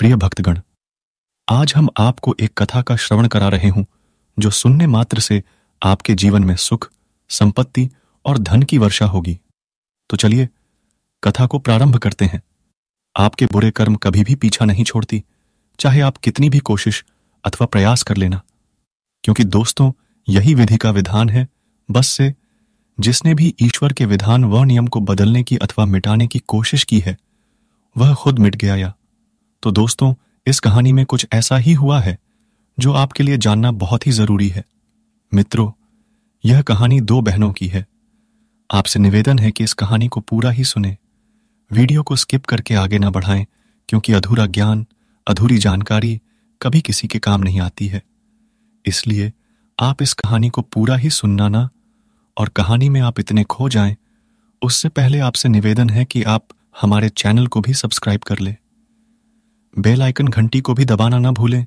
प्रिय भक्तगण, आज हम आपको एक कथा का श्रवण करा रहे हूं जो सुनने मात्र से आपके जीवन में सुख, संपत्ति और धन की वर्षा होगी। तो चलिए कथा को प्रारंभ करते हैं। आपके बुरे कर्म कभी भी पीछा नहीं छोड़ती, चाहे आप कितनी भी कोशिश अथवा प्रयास कर लेना, क्योंकि दोस्तों यही विधि का विधान है। बस से जिसने भी ईश्वर के विधान व नियम को बदलने की अथवा मिटाने की कोशिश की है वह खुद मिट गया। या तो दोस्तों इस कहानी में कुछ ऐसा ही हुआ है जो आपके लिए जानना बहुत ही जरूरी है। मित्रों, यह कहानी दो बहनों की है। आपसे निवेदन है कि इस कहानी को पूरा ही सुने, वीडियो को स्किप करके आगे ना बढ़ाएं, क्योंकि अधूरा ज्ञान, अधूरी जानकारी कभी किसी के काम नहीं आती है। इसलिए आप इस कहानी को पूरा ही सुनना ना, और कहानी में आप इतने खो जाएं उससे पहले आपसे निवेदन है कि आप हमारे चैनल को भी सब्सक्राइब कर लें। बेल आइकन घंटी को भी दबाना ना भूलें,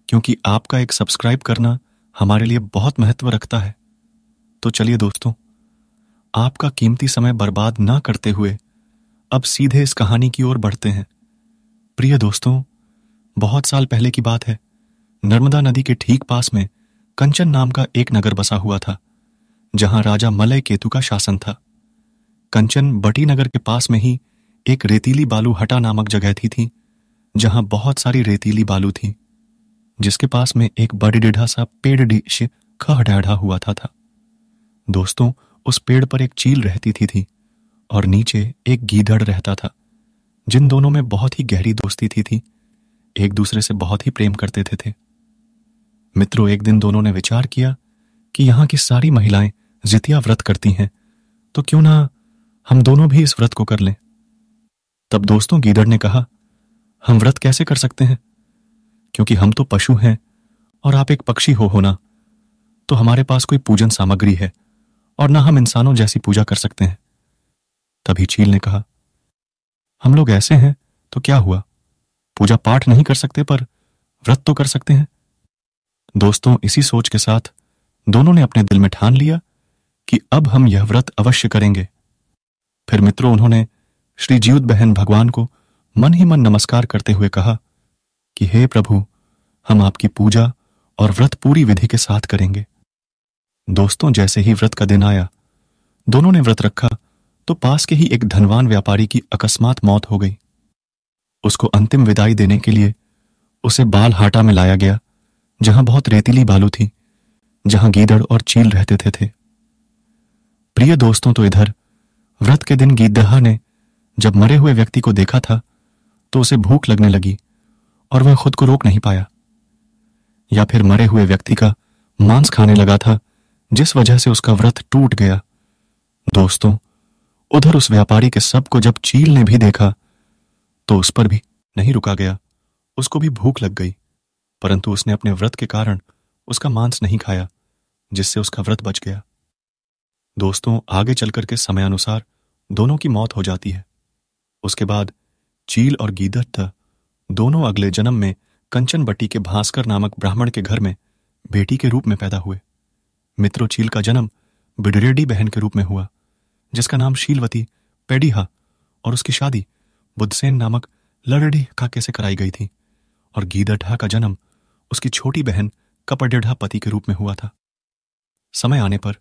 क्योंकि आपका एक सब्सक्राइब करना हमारे लिए बहुत महत्व रखता है। तो चलिए दोस्तों, आपका कीमती समय बर्बाद ना करते हुए अब सीधे इस कहानी की ओर बढ़ते हैं। प्रिय दोस्तों, बहुत साल पहले की बात है। नर्मदा नदी के ठीक पास में कंचन नाम का एक नगर बसा हुआ था, जहां राजा मलय केतु का शासन था। कंचन बटी नगर के पास में ही एक रेतीली बालू हटा नामक जगह थी जहां बहुत सारी रेतीली बालू थी, जिसके पास में एक बड़ी डेढ़ा सा पेड़ डिश खड़ा हुआ था। दोस्तों, उस पेड़ पर एक चील रहती थी और नीचे एक गीदड़ रहता था, जिन दोनों में बहुत ही गहरी दोस्ती थी। एक दूसरे से बहुत ही प्रेम करते थे। मित्रों, एक दिन दोनों ने विचार किया कि यहाँ की सारी महिलाएं जितिया व्रत करती हैं, तो क्यों ना हम दोनों भी इस व्रत को कर लें। तब दोस्तों गीदड़ ने कहा, हम व्रत कैसे कर सकते हैं, क्योंकि हम तो पशु हैं और आप एक पक्षी हो ना, तो हमारे पास कोई पूजन सामग्री है और ना हम इंसानों जैसी पूजा कर सकते हैं। तभी चील ने कहा, हम लोग ऐसे हैं तो क्या हुआ, पूजा पाठ नहीं कर सकते पर व्रत तो कर सकते हैं। दोस्तों, इसी सोच के साथ दोनों ने अपने दिल में ठान लिया कि अब हम यह व्रत अवश्य करेंगे। फिर मित्रों, उन्होंने श्री जीउत बहन भगवान को मन ही मन नमस्कार करते हुए कहा कि हे प्रभु, हम आपकी पूजा और व्रत पूरी विधि के साथ करेंगे। दोस्तों, जैसे ही व्रत का दिन आया, दोनों ने व्रत रखा तो पास के ही एक धनवान व्यापारी की अकस्मात मौत हो गई। उसको अंतिम विदाई देने के लिए उसे बाल हाटा में लाया गया, जहां बहुत रेतीली बालू थी, जहां गीदड़ और चील रहते थे। प्रिय दोस्तों, तो इधर व्रत के दिन गीदड़ा ने जब मरे हुए व्यक्ति को देखा था तो उसे भूख लगने लगी और वह खुद को रोक नहीं पाया, या फिर मरे हुए व्यक्ति का मांस खाने लगा था, जिस वजह से उसका व्रत टूट गया। दोस्तों, उधर उस व्यापारी के सब को जब चील ने भी देखा तो उस पर भी नहीं रुका गया। उसको भी भूख लग गई, परंतु उसने अपने व्रत के कारण उसका मांस नहीं खाया, जिससे उसका व्रत बच गया। दोस्तों, आगे चलकर के समयानुसार दोनों की मौत हो जाती है। उसके बाद चील और गीदड़ दोनों अगले जन्म में कंचन बट्टी के भास्कर नामक ब्राह्मण के घर में बेटी के रूप में पैदा हुए। मित्रों, चील का जन्म बिडरेडी बहन के रूप में हुआ, जिसका नाम शीलवती पेडीहा, और उसकी शादी बुद्धसेन नामक लड़डी काके से कराई गई थी। और गीदड़ का जन्म उसकी छोटी बहन कपडेढ़ा पति के रूप में हुआ था। समय आने पर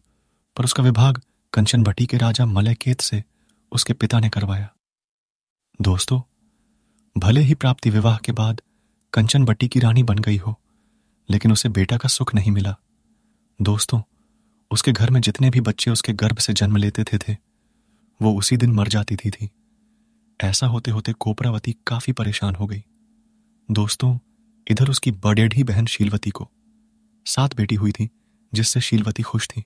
उसका विभाग कंचन बट्टी के राजा मलयकेत से उसके पिता ने करवाया। दोस्तों, भले ही प्राप्ति विवाह के बाद कंचन बट्टी की रानी बन गई हो, लेकिन उसे बेटा का सुख नहीं मिला। दोस्तों, उसके घर में जितने भी बच्चे उसके गर्भ से जन्म लेते थे वो उसी दिन मर जाती थी। ऐसा होते होते कोपरावती काफी परेशान हो गई। दोस्तों, इधर उसकी बड़ेढ़ी बहन शीलवती को 7 बेटी हुई थी, जिससे शीलवती खुश थी।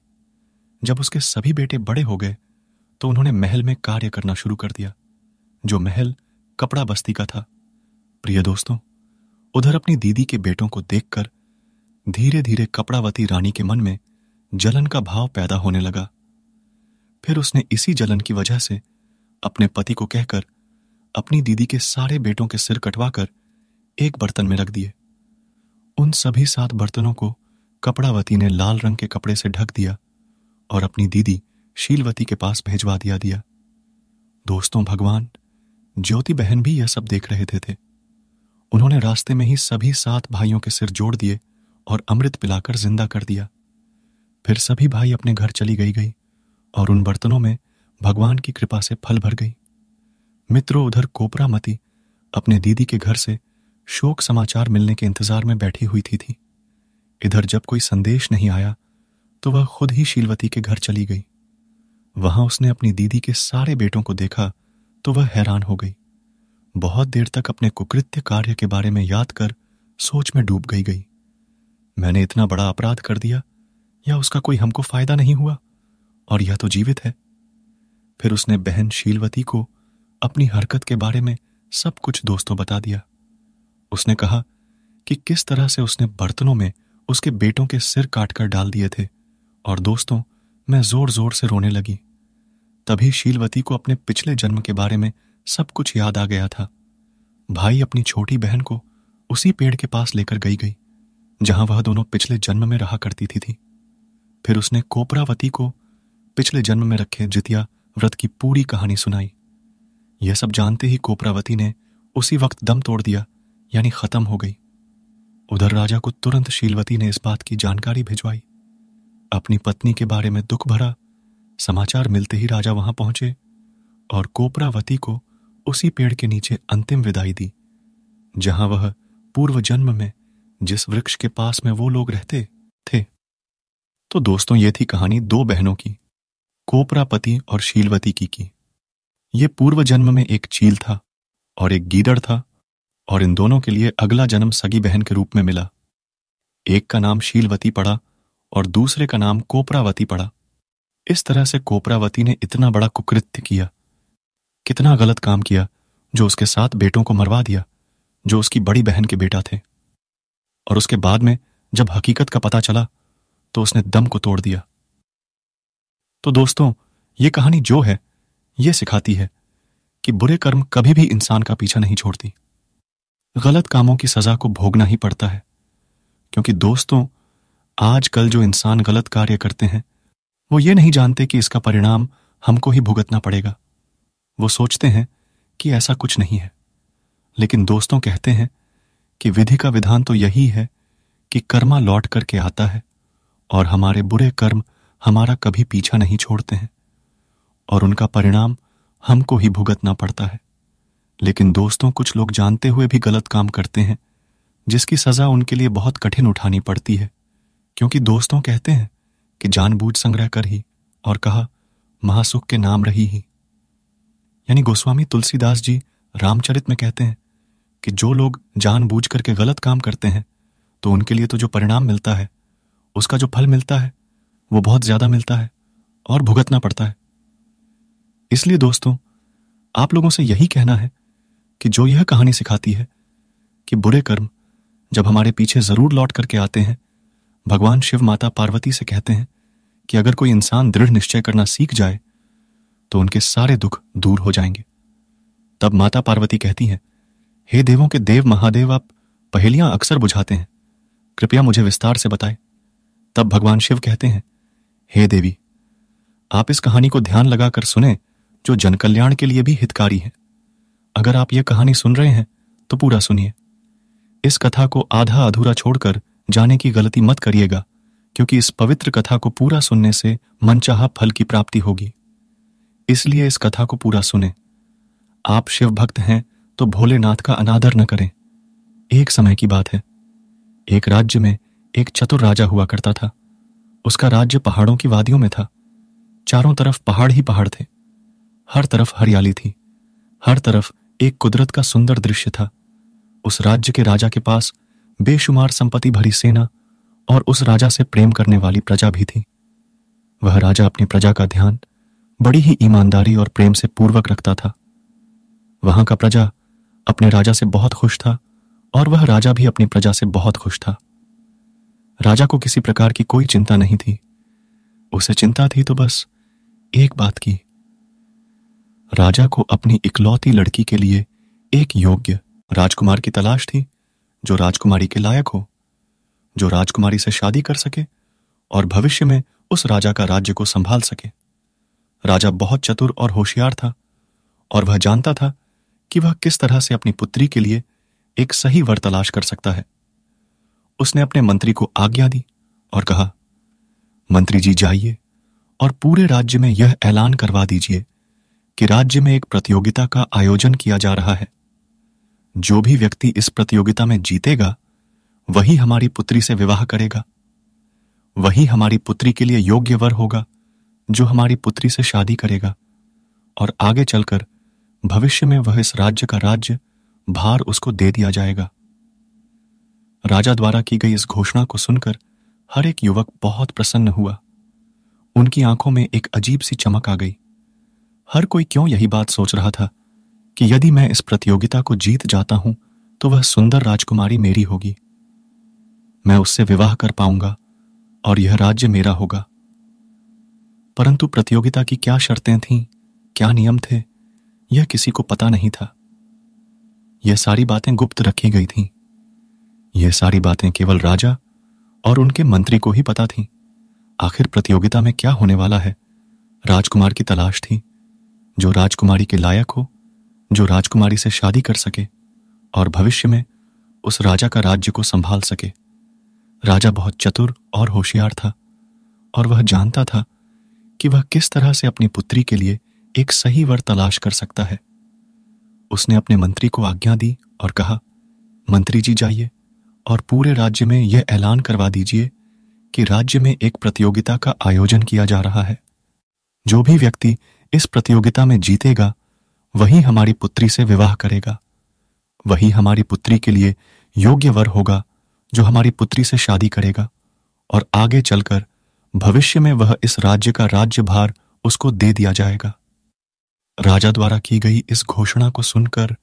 जब उसके सभी बेटे बड़े हो गए तो उन्होंने महल में कार्य करना शुरू कर दिया, जो महल कपड़ा बस्ती का था। प्रिय दोस्तों, उधर अपनी दीदी के बेटों को देखकर धीरे धीरे कपड़ावती रानी के मन में जलन का भाव पैदा होने लगा। फिर उसने इसी जलन की वजह से अपने पति को कहकर अपनी दीदी के सारे बेटों के सिर कटवाकर एक बर्तन में रख दिए। उन सभी 7 बर्तनों को कपड़ावती ने लाल रंग के कपड़े से ढक दिया और अपनी दीदी शीलवती के पास भेजवा दिया। दोस्तों, भगवान ज्योति बहन भी यह सब देख रहे थे उन्होंने रास्ते में ही सभी 7 भाइयों के सिर जोड़ दिए और अमृत पिलाकर जिंदा कर दिया। फिर सभी भाई अपने घर चली गई और उन बर्तनों में भगवान की कृपा से फल भर गई। मित्रों, उधर कोपरामती अपने दीदी के घर से शोक समाचार मिलने के इंतजार में बैठी हुई थी। इधर जब कोई संदेश नहीं आया तो वह खुद ही शीलवती के घर चली गई। वहां उसने अपनी दीदी के सारे बेटों को देखा तो वह हैरान हो गई। बहुत देर तक अपने कुकृत्य कार्य के बारे में याद कर सोच में डूब गई। मैंने इतना बड़ा अपराध कर दिया या उसका कोई हमको फायदा नहीं हुआ, और यह तो जीवित है। फिर उसने बहन शीलवती को अपनी हरकत के बारे में सब कुछ दोस्तों बता दिया। उसने कहा कि किस तरह से उसने बर्तनों में उसके बेटों के सिर काटकर डाल दिए थे, और दोस्तों, मैं जोर जोर से रोने लगी। तभी शीलवती को अपने पिछले जन्म के बारे में सब कुछ याद आ गया था। भाई अपनी छोटी बहन को उसी पेड़ के पास लेकर गई जहां वह दोनों पिछले जन्म में रहा करती थी। फिर उसने कोपरावती को पिछले जन्म में रखे जितिया व्रत की पूरी कहानी सुनाई। यह सब जानते ही कोपरावती ने उसी वक्त दम तोड़ दिया, यानी खत्म हो गई। उधर राजा को तुरंत शीलवती ने इस बात की जानकारी भिजवाई। अपनी पत्नी के बारे में दुख भरा समाचार मिलते ही राजा वहां पहुंचे और कोपरावती को उसी पेड़ के नीचे अंतिम विदाई दी, जहां वह पूर्व जन्म में जिस वृक्ष के पास में वो लोग रहते थे। तो दोस्तों, ये थी कहानी 2 बहनों की, कोपरापति और शीलवती की। ये पूर्व जन्म में एक चील था और एक गीदड़ था, और इन दोनों के लिए अगला जन्म सगी बहन के रूप में मिला। एक का नाम शीलवती पड़ा और दूसरे का नाम कोपरावती पड़ा। इस तरह से कोपरावती ने इतना बड़ा कुकृत्य किया, कितना गलत काम किया, जो उसके 7 बेटों को मरवा दिया जो उसकी बड़ी बहन के बेटा थे। और उसके बाद में जब हकीकत का पता चला तो उसने दम को तोड़ दिया। तो दोस्तों, ये कहानी जो है ये सिखाती है कि बुरे कर्म कभी भी इंसान का पीछा नहीं छोड़ती। गलत कामों की सजा को भोगना ही पड़ता है, क्योंकि दोस्तों, आजकल जो इंसान गलत कार्य करते हैं वो ये नहीं जानते कि इसका परिणाम हमको ही भुगतना पड़ेगा। वो सोचते हैं कि ऐसा कुछ नहीं है, लेकिन दोस्तों कहते हैं कि विधि का विधान तो यही है कि कर्मा लौट करके आता है, और हमारे बुरे कर्म हमारा कभी पीछा नहीं छोड़ते हैं और उनका परिणाम हमको ही भुगतना पड़ता है। लेकिन दोस्तों, कुछ लोग जानते हुए भी गलत काम करते हैं, जिसकी सजा उनके लिए बहुत कठिन उठानी पड़ती है, क्योंकि दोस्तों कहते हैं कि जानबूझ संग्रह कर ही, और कहा महासुख के नाम रही ही। यानी गोस्वामी तुलसीदास जी रामचरित में कहते हैं कि जो लोग जानबूझ करके गलत काम करते हैं तो उनके लिए तो जो परिणाम मिलता है, उसका जो फल मिलता है वो बहुत ज्यादा मिलता है और भुगतना पड़ता है। इसलिए दोस्तों, आप लोगों से यही कहना है कि जो यह कहानी सिखाती है कि बुरे कर्म जब हमारे पीछे जरूर लौट करके आते हैं, भगवान शिव माता पार्वती से कहते हैं कि अगर कोई इंसान दृढ़ निश्चय करना सीख जाए तो उनके सारे दुख दूर हो जाएंगे। तब माता पार्वती कहती हैं, हे देवों के देव महादेव, आप पहेलियां अक्सर बुझाते हैं, कृपया मुझे विस्तार से बताएं। तब भगवान शिव कहते हैं, हे देवी, आप इस कहानी को ध्यान लगाकर सुने जो जनकल्याण के लिए भी हितकारी है। अगर आप यह कहानी सुन रहे हैं तो पूरा सुनिए। इस कथा को आधा अधूरा छोड़कर जाने की गलती मत करिएगा, क्योंकि इस पवित्र कथा को पूरा सुनने से मनचाहा फल की प्राप्ति होगी। इसलिए इस कथा को पूरा सुने। आप शिव भक्त हैं तो भोलेनाथ का अनादर न करें। एक समय की बात है, एक राज्य में एक चतुर राजा हुआ करता था। उसका राज्य पहाड़ों की वादियों में था। चारों तरफ पहाड़ ही पहाड़ थे, हर तरफ हरियाली थी, हर तरफ एक कुदरत का सुंदर दृश्य था। उस राज्य के राजा के पास बेशुमार संपत्ति भरी सेना और उस राजा से प्रेम करने वाली प्रजा भी थी। वह राजा अपनी प्रजा का ध्यान बड़ी ही ईमानदारी और प्रेम से पूर्वक रखता था। वहां का प्रजा अपने राजा से बहुत खुश था और वह राजा भी अपनी प्रजा से बहुत खुश था। राजा को किसी प्रकार की कोई चिंता नहीं थी। उसे चिंता थी तो बस एक बात की। राजा को अपनी इकलौती लड़की के लिए एक योग्य राजकुमार की तलाश थी, जो राजकुमारी के लायक हो, जो राजकुमारी से शादी कर सके और भविष्य में उस राजा का राज्य को संभाल सके। राजा बहुत चतुर और होशियार था और वह जानता था कि वह किस तरह से अपनी पुत्री के लिए एक सही वर तलाश कर सकता है। उसने अपने मंत्री को आज्ञा दी और कहा, मंत्री जी जाइए और पूरे राज्य में यह ऐलान करवा दीजिए कि राज्य में एक प्रतियोगिता का आयोजन किया जा रहा है। जो भी व्यक्ति इस प्रतियोगिता में जीतेगा वही हमारी पुत्री से विवाह करेगा। वही हमारी पुत्री के लिए योग्य वर होगा जो हमारी पुत्री से शादी करेगा, और आगे चलकर भविष्य में वह इस राज्य का राज्य भार उसको दे दिया जाएगा। राजा द्वारा की गई इस घोषणा को सुनकर हर एक युवक बहुत प्रसन्न हुआ। उनकी आंखों में एक अजीब सी चमक आ गई। हर कोई क्यों यही बात सोच रहा था कि यदि मैं इस प्रतियोगिता को जीत जाता हूं तो वह सुंदर राजकुमारी मेरी होगी। मैं उससे विवाह कर पाऊंगा और यह राज्य मेरा होगा। परंतु प्रतियोगिता की क्या शर्तें थीं, क्या नियम थे, यह किसी को पता नहीं था। यह सारी बातें गुप्त रखी गई थीं। यह सारी बातें केवल राजा और उनके मंत्री को ही पता थीं। आखिर प्रतियोगिता में क्या होने वाला है? राजकुमार की तलाश थी, जो राजकुमारी के लायक हो, जो राजकुमारी से शादी कर सके और भविष्य में उस राजा का राज्य को संभाल सके। राजा बहुत चतुर और होशियार था और वह जानता था कि वह किस तरह से अपनी पुत्री के लिए एक सही वर तलाश कर सकता है। उसने अपने मंत्री को आज्ञा दी और कहा, मंत्री जी जाइए और पूरे राज्य में यह ऐलान करवा दीजिए कि राज्य में एक प्रतियोगिता का आयोजन किया जा रहा है। जो भी व्यक्ति इस प्रतियोगिता में जीतेगा वही हमारी पुत्री से विवाह करेगा। वही हमारी पुत्री के लिए योग्य वर होगा जो हमारी पुत्री से शादी करेगा, और आगे चलकर भविष्य में वह इस राज्य का राज्यभार उसको दे दिया जाएगा। राजा द्वारा की गई इस घोषणा को सुनकर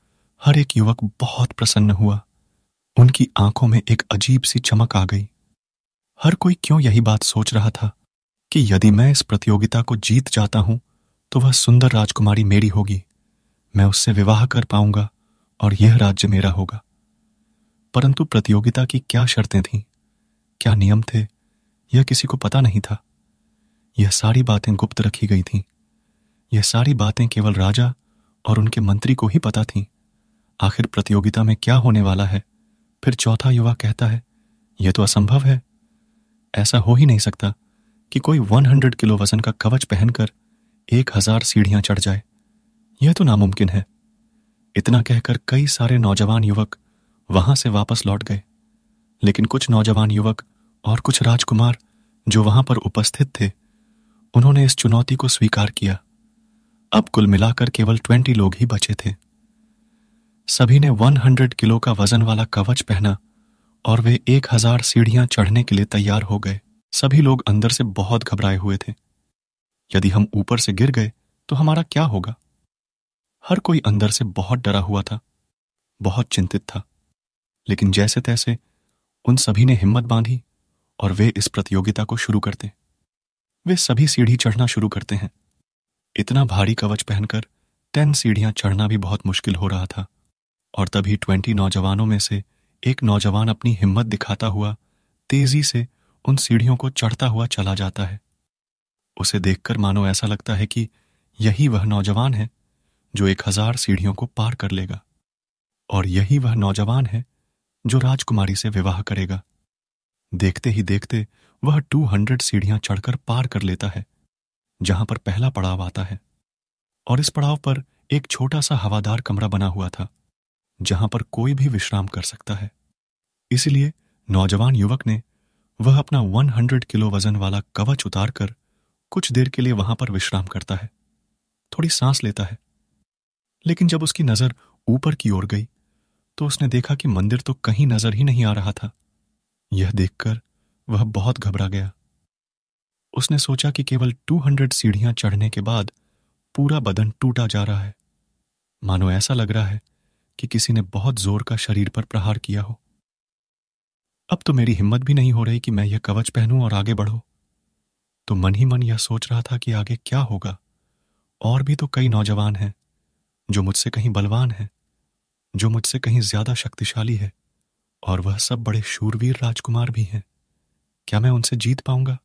हर एक युवक बहुत प्रसन्न हुआ। उनकी आंखों में एक अजीब सी चमक आ गई। हर कोई क्यों यही बात सोच रहा था कि यदि मैं इस प्रतियोगिता को जीत जाता हूं तो वह सुंदर राजकुमारी मेरी होगी। मैं उससे विवाह कर पाऊंगा और यह राज्य मेरा होगा। परंतु प्रतियोगिता की क्या शर्तें थीं, क्या नियम थे, यह किसी को पता नहीं था। यह सारी बातें गुप्त रखी गई थीं। यह सारी बातें केवल राजा और उनके मंत्री को ही पता थीं। आखिर प्रतियोगिता में क्या होने वाला है? फिर चौथा युवा कहता है, यह तो असंभव है। ऐसा हो ही नहीं सकता कि कोई 100 किलो वजन का कवच पहनकर 1000 सीढ़ियां चढ़ जाए। यह तो नामुमकिन है। इतना कहकर कई सारे नौजवान युवक वहां से वापस लौट गए। लेकिन कुछ नौजवान युवक और कुछ राजकुमार जो वहां पर उपस्थित थे, उन्होंने इस चुनौती को स्वीकार किया। अब कुल मिलाकर केवल 20 लोग ही बचे थे। सभी ने 100 किलो का वजन वाला कवच पहना और वे 1000 सीढ़ियां चढ़ने के लिए तैयार हो गए। सभी लोग अंदर से बहुत घबराए हुए थे। यदि हम ऊपर से गिर गए तो हमारा क्या होगा? हर कोई अंदर से बहुत डरा हुआ था, बहुत चिंतित था। लेकिन जैसे तैसे उन सभी ने हिम्मत बांधी और वे इस प्रतियोगिता को शुरू करते। वे सभी सीढ़ी चढ़ना शुरू करते हैं। इतना भारी कवच पहनकर 10 सीढ़ियां चढ़ना भी बहुत मुश्किल हो रहा था। और तभी 20 नौजवानों में से एक नौजवान अपनी हिम्मत दिखाता हुआ तेजी से उन सीढ़ियों को चढ़ता हुआ चला जाता है। उसे देखकर मानो ऐसा लगता है कि यही वह नौजवान है जो 1000 सीढ़ियों को पार कर लेगा, और यही वह नौजवान है जो राजकुमारी से विवाह करेगा। देखते ही देखते वह 200 सीढ़ियां चढ़कर पार कर लेता है, जहां पर पहला पड़ाव आता है। और इस पड़ाव पर एक छोटा सा हवादार कमरा बना हुआ था, जहां पर कोई भी विश्राम कर सकता है। इसलिए नौजवान युवक ने वह अपना 100 किलो वजन वाला कवच उतारकर कुछ देर के लिए वहां पर विश्राम करता है, थोड़ी सांस लेता है। लेकिन जब उसकी नजर ऊपर की ओर गई तो उसने देखा कि मंदिर तो कहीं नजर ही नहीं आ रहा था। यह देखकर वह बहुत घबरा गया। उसने सोचा कि केवल 200 सीढ़ियां चढ़ने के बाद पूरा बदन टूटा जा रहा है। मानो ऐसा लग रहा है कि किसी ने बहुत जोर का शरीर पर प्रहार किया हो। अब तो मेरी हिम्मत भी नहीं हो रही कि मैं यह कवच पहनूं और आगे बढ़ूं। तो मन ही मन यह सोच रहा था कि आगे क्या होगा। और भी तो कई नौजवान हैं जो मुझसे कहीं बलवान हैं, जो मुझसे कहीं ज्यादा शक्तिशाली है, और वह सब बड़े शूरवीर राजकुमार भी हैं। क्या मैं उनसे जीत पाऊंगा?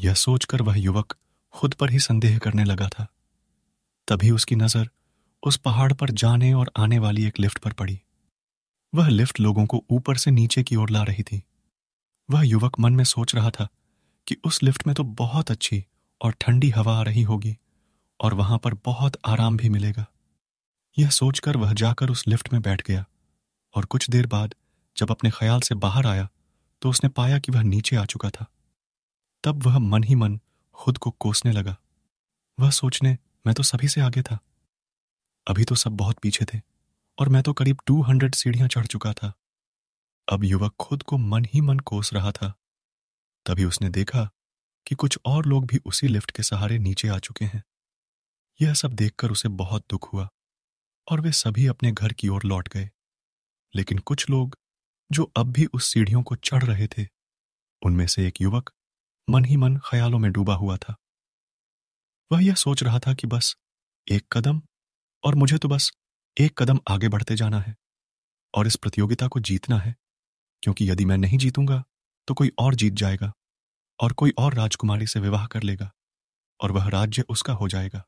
यह सोचकर वह युवक खुद पर ही संदेह करने लगा था। तभी उसकी नजर उस पहाड़ पर जाने और आने वाली एक लिफ्ट पर पड़ी। वह लिफ्ट लोगों को ऊपर से नीचे की ओर ला रही थी। वह युवक मन में सोच रहा था कि उस लिफ्ट में तो बहुत अच्छी और ठंडी हवा आ रही होगी और वहां पर बहुत आराम भी मिलेगा। यह सोचकर वह जाकर उस लिफ्ट में बैठ गया और कुछ देर बाद जब अपने ख्याल से बाहर आया तो उसने पाया कि वह नीचे आ चुका था। तब वह मन ही मन खुद को कोसने लगा। वह सोचने, मैं तो सभी से आगे था, अभी तो सब बहुत पीछे थे और मैं तो करीब 200 सीढ़ियां चढ़ चुका था। अब युवक खुद को मन ही मन कोस रहा था। तभी उसने देखा कि कुछ और लोग भी उसी लिफ्ट के सहारे नीचे आ चुके हैं। यह सब देखकर उसे बहुत दुख हुआ और वे सभी अपने घर की ओर लौट गए। लेकिन कुछ लोग जो अब भी उस सीढ़ियों को चढ़ रहे थे, उनमें से एक युवक मन ही मन ख्यालों में डूबा हुआ था। वह यह सोच रहा था कि बस एक कदम, और मुझे तो बस एक कदम आगे बढ़ते जाना है और इस प्रतियोगिता को जीतना है, क्योंकि यदि मैं नहीं जीतूंगा तो कोई और जीत जाएगा और कोई और राजकुमारी से विवाह कर लेगा और वह राज्य उसका हो जाएगा।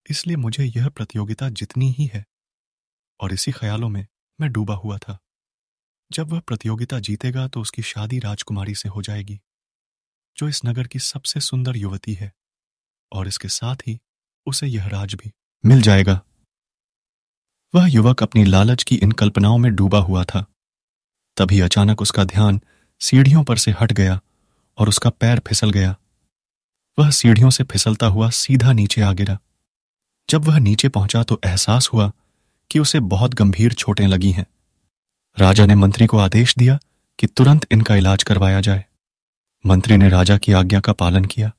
इसलिए मुझे यह प्रतियोगिता जितनी ही है। और इसी ख्यालों में मैं डूबा हुआ था। जब वह प्रतियोगिता जीतेगा तो उसकी शादी राजकुमारी से हो जाएगी, जो इस नगर की सबसे सुंदर युवती है, और इसके साथ ही उसे यह राज भी मिल जाएगा। वह युवक अपनी लालच की इन कल्पनाओं में डूबा हुआ था। तभी अचानक उसका ध्यान सीढ़ियों पर से हट गया और उसका पैर फिसल गया। वह सीढ़ियों से फिसलता हुआ सीधा नीचे आ गिरा। जब वह नीचे पहुंचा तो एहसास हुआ कि उसे बहुत गंभीर चोटें लगी हैं। राजा ने मंत्री को आदेश दिया कि तुरंत इनका इलाज करवाया जाए। मंत्री ने राजा की आज्ञा का पालन किया।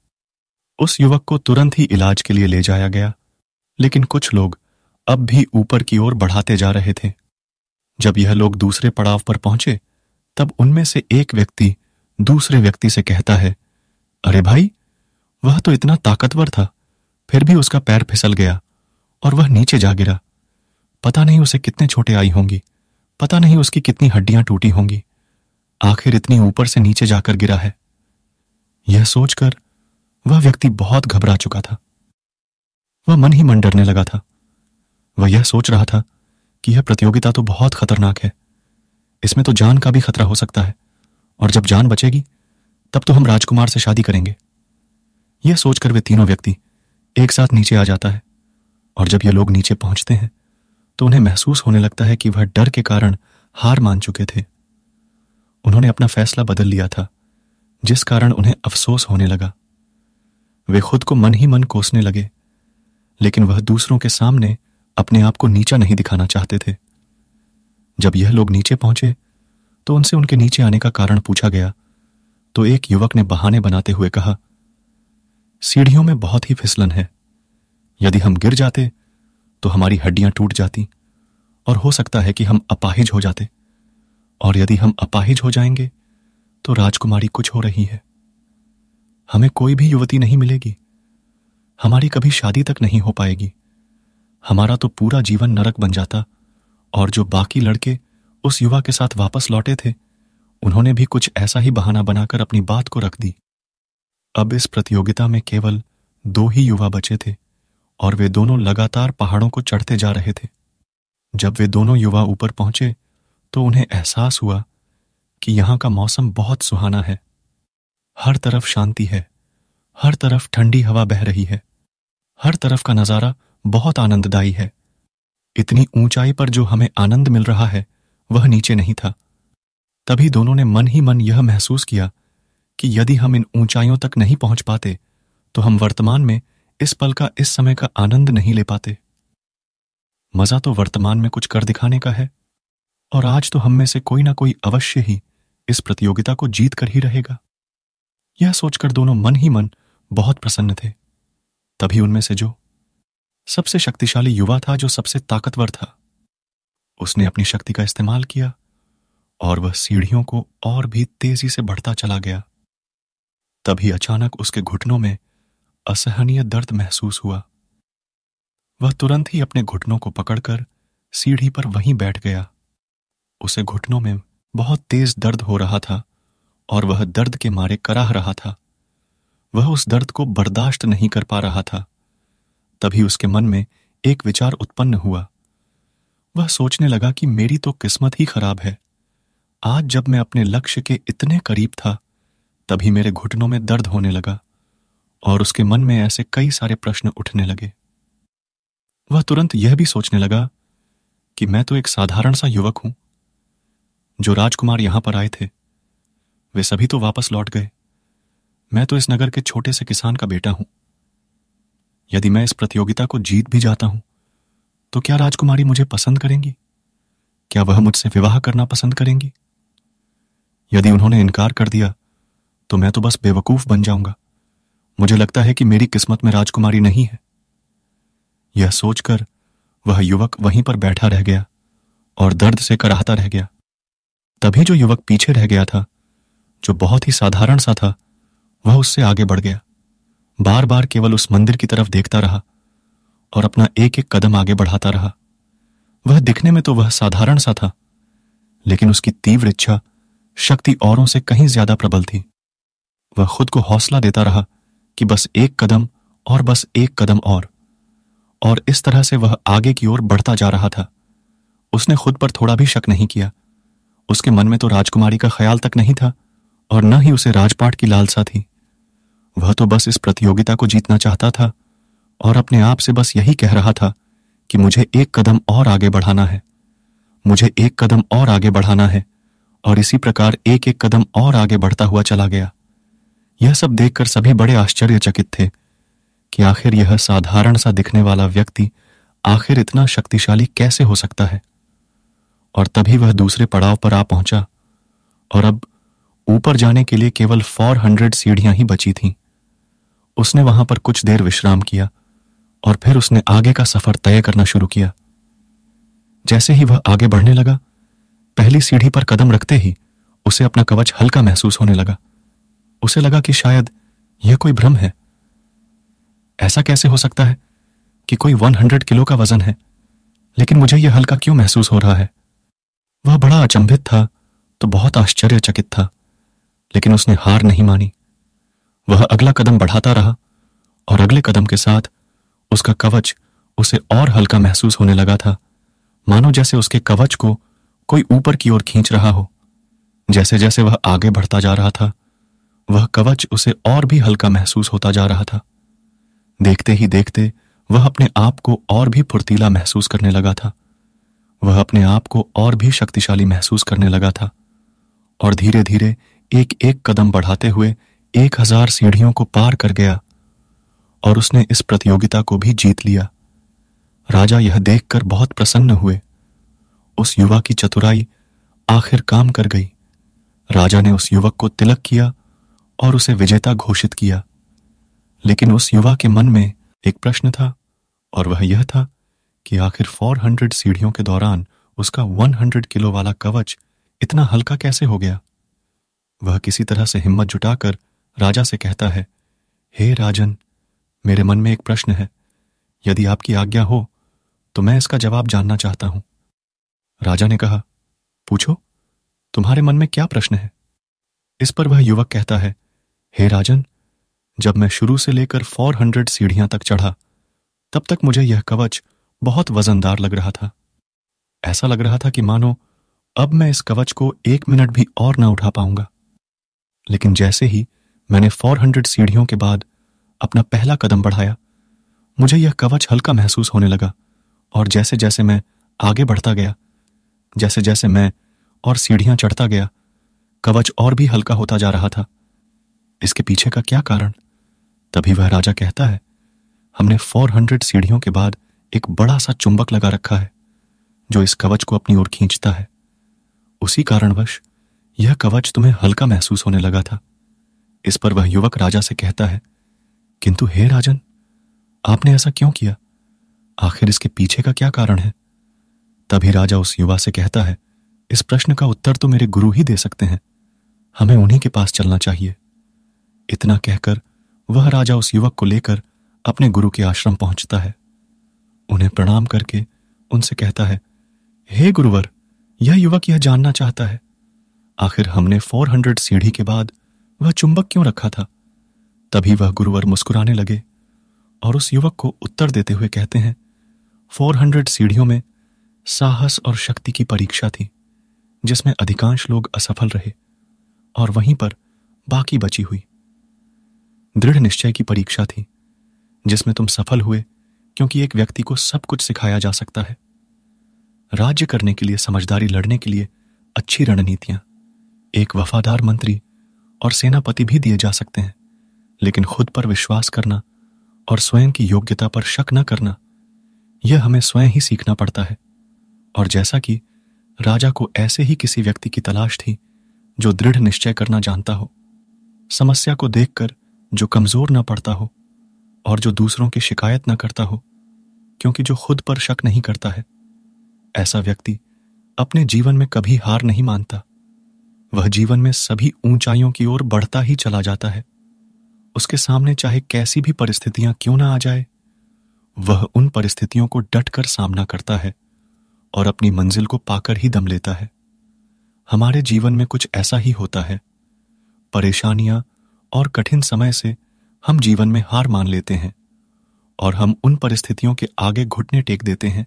उस युवक को तुरंत ही इलाज के लिए ले जाया गया, लेकिन कुछ लोग अब भी ऊपर की ओर बढ़ाते जा रहे थे। जब यह लोग दूसरे पड़ाव पर पहुंचे, तब उनमें से एक व्यक्ति दूसरे व्यक्ति से कहता है, अरे भाई, वह तो इतना ताकतवर था, फिर भी उसका पैर फिसल गया और वह नीचे जा गिरा। पता नहीं उसे कितने चोटें आई होंगी, पता नहीं उसकी कितनी हड्डियां टूटी होंगी, आखिर इतनी ऊपर से नीचे जाकर गिरा है। यह सोचकर वह व्यक्ति बहुत घबरा चुका था। वह मन ही मन डरने लगा था। वह यह सोच रहा था कि यह प्रतियोगिता तो बहुत खतरनाक है, इसमें तो जान का भी खतरा हो सकता है, और जब जान बचेगी तब तो हम राजकुमार से शादी करेंगे। यह सोचकर वे तीनों व्यक्ति एक साथ नीचे आ जाता है, और जब ये लोग नीचे पहुंचते हैं तो उन्हें महसूस होने लगता है कि वह डर के कारण हार मान चुके थे। उन्होंने अपना फैसला बदल लिया था, जिस कारण उन्हें अफसोस होने लगा। वे खुद को मन ही मन कोसने लगे, लेकिन वह दूसरों के सामने अपने आप को नीचा नहीं दिखाना चाहते थे। जब यह लोग नीचे पहुंचे तो उनसे उनके नीचे आने का कारण पूछा गया, तो एक युवक ने बहाने बनाते हुए कहा, सीढ़ियों में बहुत ही फिसलन है, यदि हम गिर जाते तो हमारी हड्डियां टूट जाती और हो सकता है कि हम अपाहिज हो जाते, और यदि हम अपाहिज हो जाएंगे तो राजकुमारी कुछ हो रही है, हमें कोई भी युवती नहीं मिलेगी, हमारी कभी शादी तक नहीं हो पाएगी, हमारा तो पूरा जीवन नरक बन जाता। और जो बाकी लड़के उस युवा के साथ वापस लौटे थे, उन्होंने भी कुछ ऐसा ही बहाना बनाकर अपनी बात को रख दी। अब इस प्रतियोगिता में केवल 2 ही युवा बचे थे, और वे दोनों लगातार पहाड़ों को चढ़ते जा रहे थे। जब वे दोनों युवा ऊपर पहुंचे तो उन्हें एहसास हुआ कि यहां का मौसम बहुत सुहाना है। हर तरफ शांति है, हर तरफ ठंडी हवा बह रही है, हर तरफ का नजारा बहुत आनंददायी है। इतनी ऊंचाई पर जो हमें आनंद मिल रहा है वह नीचे नहीं था। तभी दोनों ने मन ही मन यह महसूस किया कि यदि हम इन ऊंचाइयों तक नहीं पहुंच पाते तो हम वर्तमान में इस पल का, इस समय का आनंद नहीं ले पाते। मजा तो वर्तमान में कुछ कर दिखाने का है, और आज तो हम में से कोई ना कोई अवश्य ही इस प्रतियोगिता को जीत कर ही रहेगा। यह सोचकर दोनों मन ही मन बहुत प्रसन्न थे। तभी उनमें से जो सबसे शक्तिशाली युवा था, जो सबसे ताकतवर था, उसने अपनी शक्ति का इस्तेमाल किया और वह सीढ़ियों को और भी तेजी से बढ़ता चला गया। तभी अचानक उसके घुटनों में असहनीय दर्द महसूस हुआ। वह तुरंत ही अपने घुटनों को पकड़कर सीढ़ी पर वहीं बैठ गया। उसे घुटनों में बहुत तेज दर्द हो रहा था और वह दर्द के मारे कराह रहा था। वह उस दर्द को बर्दाश्त नहीं कर पा रहा था। तभी उसके मन में एक विचार उत्पन्न हुआ। वह सोचने लगा कि मेरी तो किस्मत ही खराब है। आज जब मैं अपने लक्ष्य के इतने करीब था, तभी मेरे घुटनों में दर्द होने लगा और उसके मन में ऐसे कई सारे प्रश्न उठने लगे। वह तुरंत यह भी सोचने लगा कि मैं तो एक साधारण सा युवक हूं। जो राजकुमार यहां पर आए थे, वे सभी तो वापस लौट गए। मैं तो इस नगर के छोटे से किसान का बेटा हूं। यदि मैं इस प्रतियोगिता को जीत भी जाता हूं, तो क्या राजकुमारी मुझे पसंद करेंगी? क्या वह मुझसे विवाह करना पसंद करेंगी? यदि उन्होंने इनकार कर दिया, तो मैं तो बस बेवकूफ बन जाऊंगा। मुझे लगता है कि मेरी किस्मत में राजकुमारी नहीं है। यह सोचकर वह युवक वहीं पर बैठा रह गया और दर्द से कराहता रह गया। तभी जो युवक पीछे रह गया था, जो बहुत ही साधारण सा था, वह उससे आगे बढ़ गया। बार बार केवल उस मंदिर की तरफ देखता रहा और अपना एक एक कदम आगे बढ़ाता रहा। वह दिखने में तो वह साधारण सा था, लेकिन उसकी तीव्र इच्छा शक्ति औरों से कहीं ज्यादा प्रबल थी। वह खुद को हौसला देता रहा कि बस एक कदम और बस एक कदम और इस तरह से वह आगे की ओर बढ़ता जा रहा था। उसने खुद पर थोड़ा भी शक नहीं किया। उसके मन में तो राजकुमारी का ख्याल तक नहीं था और न ही उसे राजपाट की लालसा थी। वह तो बस इस प्रतियोगिता को जीतना चाहता था और अपने आप से बस यही कह रहा था कि मुझे एक कदम और आगे बढ़ाना है, मुझे एक कदम और आगे बढ़ाना है। और इसी प्रकार एक एक कदम और आगे बढ़ता हुआ चला गया। यह सब देखकर सभी बड़े आश्चर्यचकित थे कि आखिर यह साधारण सा दिखने वाला व्यक्ति आखिर इतना शक्तिशाली कैसे हो सकता है। और तभी वह दूसरे पड़ाव पर आ पहुंचा और अब ऊपर जाने के लिए केवल 400 सीढ़ियां ही बची थीं। उसने वहां पर कुछ देर विश्राम किया और फिर उसने आगे का सफर तय करना शुरू किया। जैसे ही वह आगे बढ़ने लगा, पहली सीढ़ी पर कदम रखते ही उसे अपना कवच हल्का महसूस होने लगा। उसे लगा कि शायद यह कोई भ्रम है। ऐसा कैसे हो सकता है कि कोई 100 किलो का वजन है, लेकिन मुझे यह हल्का क्यों महसूस हो रहा है? वह बड़ा अचंभित था तो बहुत आश्चर्यचकित था, लेकिन उसने हार नहीं मानी। वह अगला कदम बढ़ाता रहा और अगले कदम के साथ उसका कवच उसे और हल्का महसूस होने लगा था, मानो जैसे उसके कवच को कोई ऊपर की ओर खींच रहा हो। जैसे जैसे वह आगे बढ़ता जा रहा था, वह कवच उसे और भी हल्का महसूस होता जा रहा था। देखते ही देखते वह अपने आप को और भी फुर्तीला महसूस करने लगा था। वह अपने आप को और भी शक्तिशाली महसूस करने लगा था और धीरे धीरे एक एक कदम बढ़ाते हुए 1000 सीढ़ियों को पार कर गया और उसने इस प्रतियोगिता को भी जीत लिया। राजा यह देखकर बहुत प्रसन्न हुए। उस युवा की चतुराई आखिर काम कर गई। राजा ने उस युवक को तिलक किया और उसे विजेता घोषित किया। लेकिन उस युवा के मन में एक प्रश्न था और वह यह था कि आखिर 400 सीढ़ियों के दौरान उसका 100 किलो वाला कवच इतना हल्का कैसे हो गया। वह किसी तरह से हिम्मत जुटाकर राजा से कहता है, हे राजन, मेरे मन में एक प्रश्न है। यदि आपकी आज्ञा हो तो मैं इसका जवाब जानना चाहता हूं। राजा ने कहा, पूछो, तुम्हारे मन में क्या प्रश्न है? इस पर वह युवक कहता है, हे राजन, जब मैं शुरू से लेकर 400 सीढ़ियां तक चढ़ा, तब तक मुझे यह कवच बहुत वजनदार लग रहा था। ऐसा लग रहा था कि मानो अब मैं इस कवच को 1 मिनट भी और ना उठा पाऊंगा। लेकिन जैसे ही मैंने 400 सीढ़ियों के बाद अपना पहला कदम बढ़ाया, मुझे यह कवच हल्का महसूस होने लगा और जैसे जैसे मैं आगे बढ़ता गया, जैसे जैसे मैं और सीढ़ियां चढ़ता गया, कवच और भी हल्का होता जा रहा था। इसके पीछे का क्या कारण? तभी वह राजा कहता है, हमने 400 सीढ़ियों के बाद एक बड़ा सा चुंबक लगा रखा है जो इस कवच को अपनी ओर खींचता है। उसी कारणवश यह कवच तुम्हें हल्का महसूस होने लगा था। इस पर वह युवक राजा से कहता है, किंतु हे राजन, आपने ऐसा क्यों किया? आखिर इसके पीछे का क्या कारण है? तभी राजा उस युवा से कहता है, इस प्रश्न का उत्तर तो मेरे गुरु ही दे सकते हैं, हमें उन्हीं के पास चलना चाहिए। इतना कहकर वह राजा उस युवक को लेकर अपने गुरु के आश्रम पहुंचता है। उन्हें प्रणाम करके उनसे कहता है, हे गुरुवर, यह युवक यह जानना चाहता है, आखिर हमने 400 सीढ़ी के बाद वह चुंबक क्यों रखा था? तभी वह गुरुवर मुस्कुराने लगे और उस युवक को उत्तर देते हुए कहते हैं, 400 सीढ़ियों में साहस और शक्ति की परीक्षा थी, जिसमें अधिकांश लोग असफल रहे और वहीं पर बाकी बची हुई। दृढ़ निश्चय की परीक्षा थी, जिसमें तुम सफल हुए क्योंकि एक व्यक्ति को सब कुछ सिखाया जा सकता है। राज्य करने के लिए, समझदारी लड़ने के लिए अच्छी रणनीतियां, एक वफादार मंत्री और सेनापति भी दिए जा सकते हैं, लेकिन खुद पर विश्वास करना और स्वयं की योग्यता पर शक न करना, यह हमें स्वयं ही सीखना पड़ता है। और जैसा कि राजा को ऐसे ही किसी व्यक्ति की तलाश थी जो दृढ़ निश्चय करना जानता हो, समस्या को देखकर जो कमजोर न पड़ता हो और जो दूसरों की शिकायत न करता हो, क्योंकि जो खुद पर शक नहीं करता है, ऐसा व्यक्ति अपने जीवन में कभी हार नहीं मानता। वह जीवन में सभी ऊंचाइयों की ओर बढ़ता ही चला जाता है। उसके सामने चाहे कैसी भी परिस्थितियां क्यों ना आ जाए, वह उन परिस्थितियों को डटकर सामना करता है और अपनी मंजिल को पाकर ही दम लेता है। हमारे जीवन में कुछ ऐसा ही होता है। परेशानियां और कठिन समय से हम जीवन में हार मान लेते हैं और हम उन परिस्थितियों के आगे घुटने टेक देते हैं,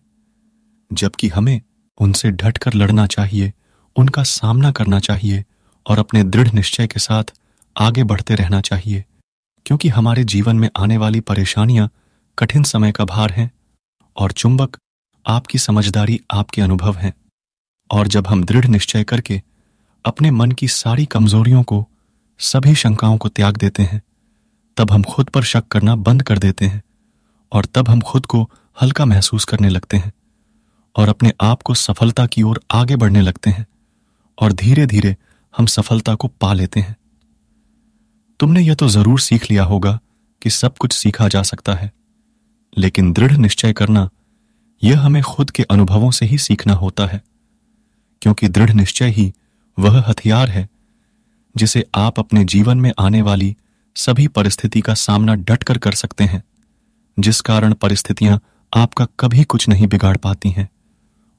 जबकि हमें उनसे डटकर लड़ना चाहिए, उनका सामना करना चाहिए और अपने दृढ़ निश्चय के साथ आगे बढ़ते रहना चाहिए, क्योंकि हमारे जीवन में आने वाली परेशानियां कठिन समय का भार हैं और चुंबक आपकी समझदारी, आपके अनुभव हैं। और जब हम दृढ़ निश्चय करके अपने मन की सारी कमजोरियों को, सभी शंकाओं को त्याग देते हैं, तब हम खुद पर शक करना बंद कर देते हैं और तब हम खुद को हल्का महसूस करने लगते हैं और अपने आप को सफलता की ओर आगे बढ़ने लगते हैं और धीरे धीरे हम सफलता को पा लेते हैं। तुमने यह तो जरूर सीख लिया होगा कि सब कुछ सीखा जा सकता है, लेकिन दृढ़ निश्चय करना, यह हमें खुद के अनुभवों से ही सीखना होता है, क्योंकि दृढ़ निश्चय ही वह हथियार है जिसे आप अपने जीवन में आने वाली सभी परिस्थिति का सामना डटकर कर सकते हैं, जिस कारण परिस्थितियां आपका कभी कुछ नहीं बिगाड़ पाती हैं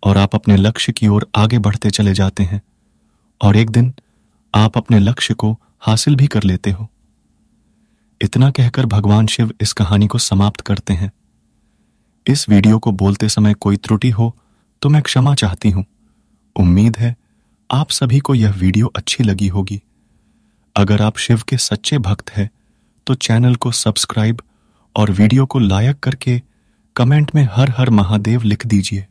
और आप अपने लक्ष्य की ओर आगे बढ़ते चले जाते हैं और एक दिन आप अपने लक्ष्य को हासिल भी कर लेते हो। इतना कहकर भगवान शिव इस कहानी को समाप्त करते हैं। इस वीडियो को बोलते समय कोई त्रुटि हो तो मैं क्षमा चाहती हूं। उम्मीद है आप सभी को यह वीडियो अच्छी लगी होगी। अगर आप शिव के सच्चे भक्त हैं तो चैनल को सब्सक्राइब और वीडियो को लाइक करके कमेंट में हर हर महादेव लिख दीजिए।